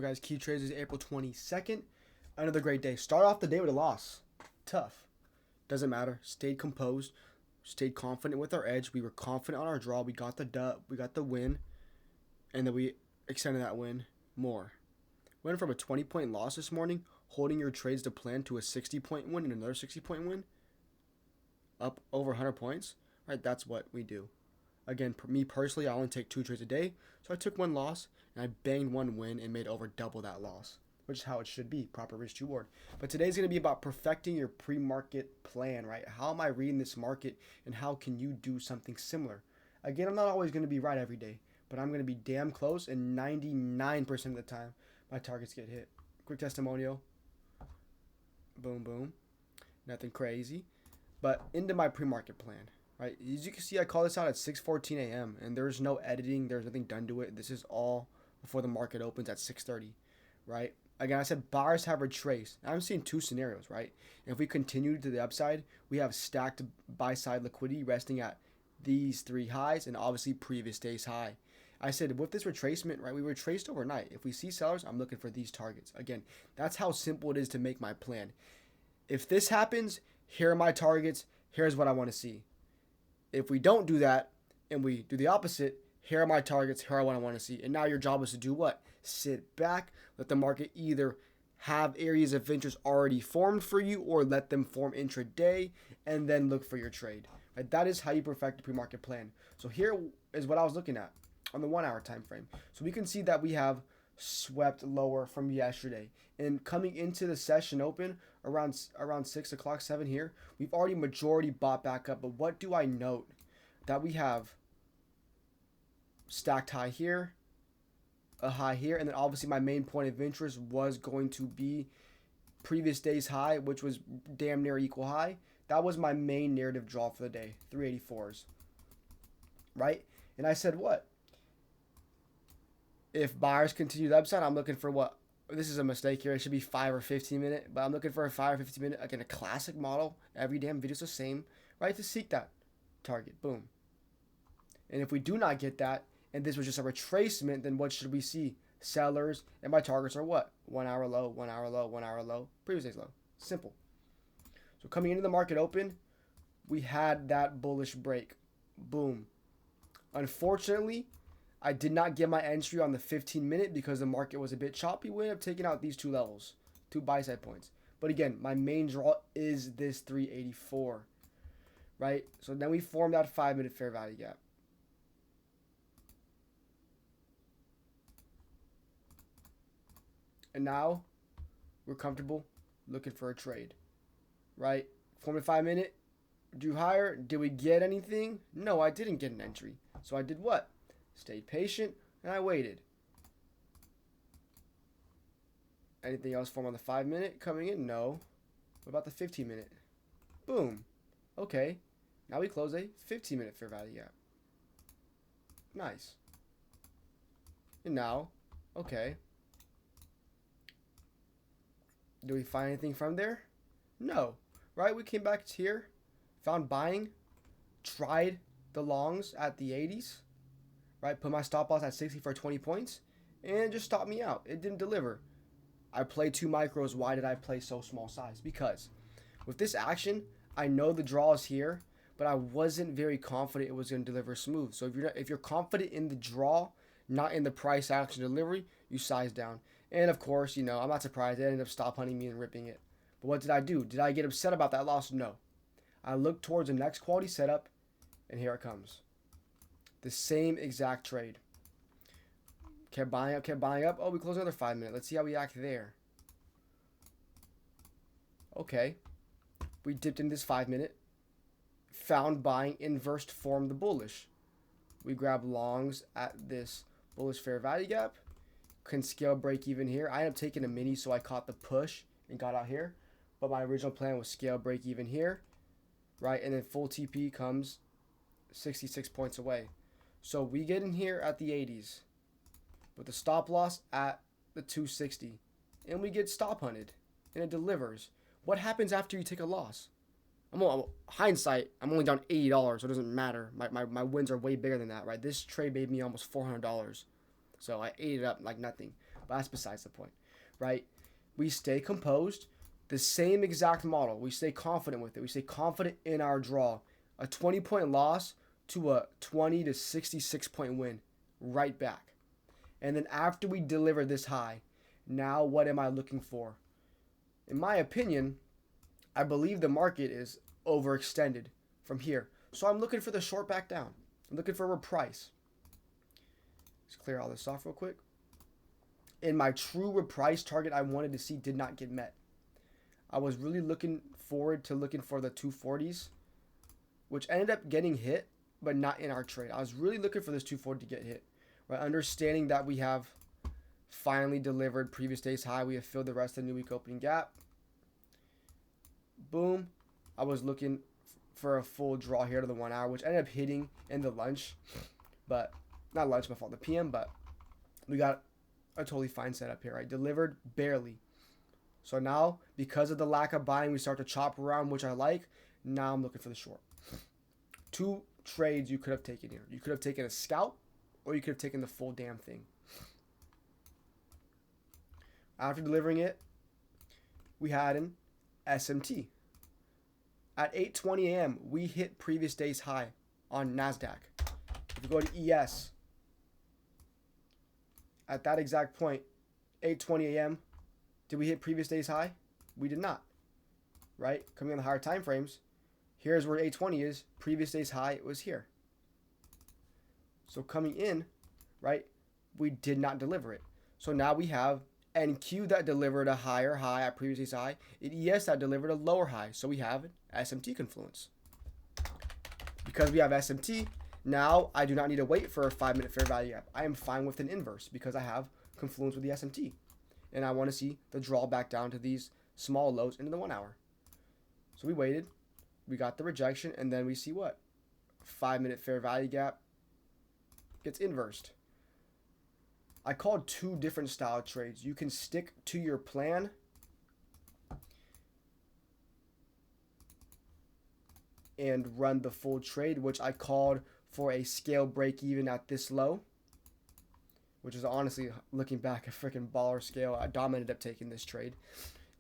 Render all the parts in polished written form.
Guys, key trades is April 22nd. Another great day. Start off the day with a loss. Tough. Doesn't matter. Stayed composed. Stayed confident with our edge. We were confident on our draw. We got the dub. We got the win. And then we extended that win more. Went from a 20-point loss this morning, holding your trades to plan, to a 60-point win and another 60-point win. Up over 100 points. Right, that's what we do. Again, me personally, I only take 2 trades a day. So I took 1 loss, and I banged 1 win and made over double that loss, which is how it should be, proper risk reward. But today's going to be about perfecting your pre-market plan, right? How am I reading this market, and how can you do something similar? Again, I'm not always going to be right every day, but I'm going to be damn close, and 99% of the time, my targets get hit. Quick testimonial. Boom, boom. Nothing crazy. But into my pre-market plan. Right, as you can see, I call this out at 6:14 a.m. and there's no editing, there's nothing done to it. This is all before the market opens at 6:30, right? Again, I said buyers have retraced. I'm seeing 2 scenarios, right? If we continue to the upside, we have stacked buy-side liquidity resting at these 3 highs and obviously previous day's high. I said with this retracement, right, we retraced overnight. If we see sellers, I'm looking for these targets. Again, that's how simple it is to make my plan. If this happens, here are my targets. Here's what I want to see. If we don't do that and we do the opposite, here are my targets, here are what I want to see. And now your job is to do what? Sit back, let the market either have areas of interest already formed for you or let them form intraday, and then look for your trade. Right? That is how you perfect a pre-market plan. So here is what I was looking at on the 1 hour time frame. So we can see that we have swept lower from yesterday. And coming into the session open around 6 o'clock, 7 here, we've already majority bought back up. But what do I note? That we have stacked high here, a high here, and then obviously my main point of interest was going to be previous day's high, which was damn near equal high. That was my main narrative draw for the day, 384s. Right? And I said what? If buyers continue the upside, I'm looking for what? This is a mistake here. It should be 5 or 15 minute, but I'm looking for a 5 or 15 minute. Again, a classic model. Every damn video's the same, right? To seek that target. Boom. And if we do not get that, and this was just a retracement, then what should we see? Sellers, and my targets are what? 1 hour low, 1 hour low, 1 hour low, previous day's low. Simple. So coming into the market open, we had that bullish break. Boom. Unfortunately, I did not get my entry on the 15-minute because the market was a bit choppy. We ended up taking out these 2 levels, 2 buy-side points. But again, my main draw is this 384, right? So then we formed that 5-minute fair value gap. And now we're comfortable looking for a trade, right? Formed a 5-minute, drew higher. Did we get anything? No, I didn't get an entry. So I did what? Stayed patient, and I waited. Anything else form on the 5-minute coming in? No. What about the 15-minute? Boom. Okay. Now we close a 15-minute fair value gap. Nice. And now, okay. Do we find anything from there? No. Right? We came back here, found buying, tried the longs at the 80s. Right, put my stop loss at 60 for 20 points, and it just stopped me out. It didn't deliver. I played 2 micros. Why did I play so small size? Because with this action, I know the draw is here, but I wasn't very confident it was going to deliver smooth. So if you're confident in the draw, not in the price action delivery, you size down. And of course, I'm not surprised. They ended up stop hunting me and ripping it. But what did I do? Did I get upset about that loss? No. I looked towards the next quality setup, and here it comes. The same exact trade. Kept buying up, kept buying up. Oh, we closed another 5-minute. Let's see how we act there. Okay. We dipped in this 5-minute. Found buying, inversed, formed the bullish. We grabbed longs at this bullish fair value gap. Can scale break even here. I ended up taking a mini, so I caught the push and got out here. But my original plan was scale break even here. Right? And then full TP comes 66 points away. So we get in here at the 80s with the stop loss at the 260. And we get stop hunted. And it delivers. What happens after you take a loss? Hindsight, I'm only down $80, so it doesn't matter. My wins are way bigger than that, right? This trade made me almost $400. So I ate it up like nothing. But that's besides the point, right? We stay composed. The same exact model. We stay confident with it. We stay confident in our draw. A 20-point loss to a 20 to 66-point win. Right back. And then after we deliver this high, now what am I looking for? In my opinion, I believe the market is overextended from here. So I'm looking for the short back down. I'm looking for a reprice. Let's clear all this off real quick. And my true reprice target I wanted to see did not get met. I was really looking forward to looking for the 240s, which ended up getting hit, but not in our trade. I was really looking for this 240 to get hit. Right? Understanding that we have finally delivered previous day's high. We have filled the rest of the new week opening gap. Boom. I was looking for a full draw here to the 1 hour, which ended up hitting in the lunch. But, not lunch, my fault, the PM, but we got a totally fine setup here, right? Delivered barely. So now, because of the lack of buying, we start to chop around, which I like. Now I'm looking for the short. 2 trades you could have taken here. You could have taken a scalp, or you could have taken the full damn thing. After delivering it, we had an SMT. At 8:20 a.m., we hit previous day's high on Nasdaq. If you go to ES, at that exact point, 8:20 a.m., did we hit previous day's high? We did not. Right? Coming on the higher time frames, here's where 8:20 is. Previous day's high, it was here. So coming in, right, we did not deliver it. So now we have NQ that delivered a higher high at previous day's high, and ES that delivered a lower high. So we have an SMT confluence. Because we have SMT, now I do not need to wait for a 5-minute fair value gap. I am fine with an inverse because I have confluence with the SMT. And I want to see the draw back down to these small lows into the 1 hour. So we waited. We got the rejection, and then we see what? 5-minute fair value gap gets inversed. I called 2 different style trades. You can stick to your plan and run the full trade, which I called for a scale break even at this low, which is honestly, looking back, a freaking baller scale. Dom ended up taking this trade,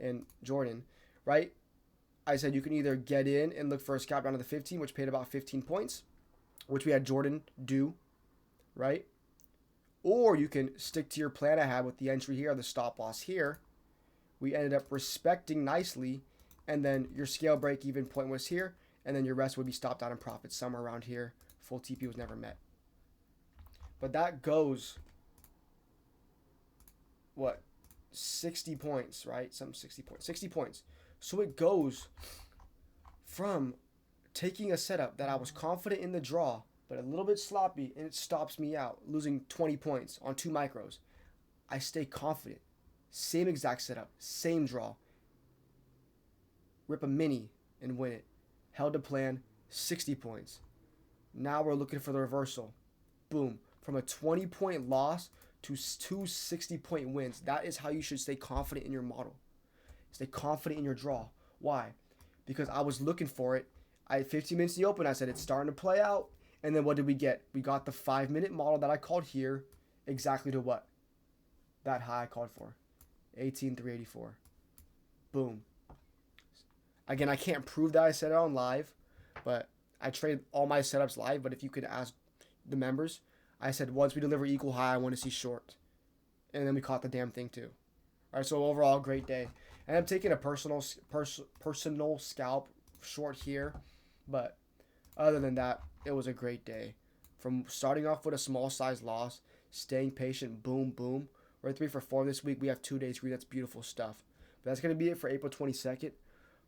and Jordan, right? I said you can either get in and look for a scalp down to the 15, which paid about 15 points, which we had Jordan do, right? Or you can stick to your plan I had with the entry here, the stop loss here. We ended up respecting nicely, and then your scale break even point was here, and then your rest would be stopped out in profit somewhere around here. Full TP was never met. But that goes, what, 60 points, right? Some 60 points. 60 points. So it goes from taking a setup that I was confident in the draw, but a little bit sloppy, and it stops me out, losing 20 points on 2 micros. I stay confident. Same exact setup, same draw. Rip a mini and win it. Held to plan, 60 points. Now we're looking for the reversal. Boom. From a 20-point loss to 2 60-point wins. That is how you should stay confident in your model. Stay confident in your draw. Why? Because I was looking for it. I had 15 minutes in the open. I said it's starting to play out. And then what did we get? We got the 5-minute model that I called here exactly to what? That high I called for. 18,384. Boom. Again, I can't prove that I said it on live, but I trade all my setups live. But if you could ask the members, I said once we deliver equal high, I want to see short. And then we caught the damn thing too. All right, so overall, great day. And I'm taking a personal scalp short here. But other than that, it was a great day. From starting off with a small size loss, staying patient, boom, boom. We're 3 for 4 this week. We have 2 days free. That's beautiful stuff. But that's going to be it for April 22nd.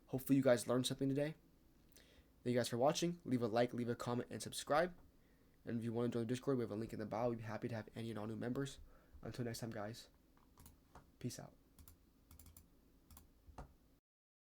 Hopefully you guys learned something today. Thank you guys for watching. Leave a like, leave a comment, and subscribe. And if you want to join the Discord, we have a link in the bio. We'd be happy to have any and all new members. Until next time, guys. Peace out.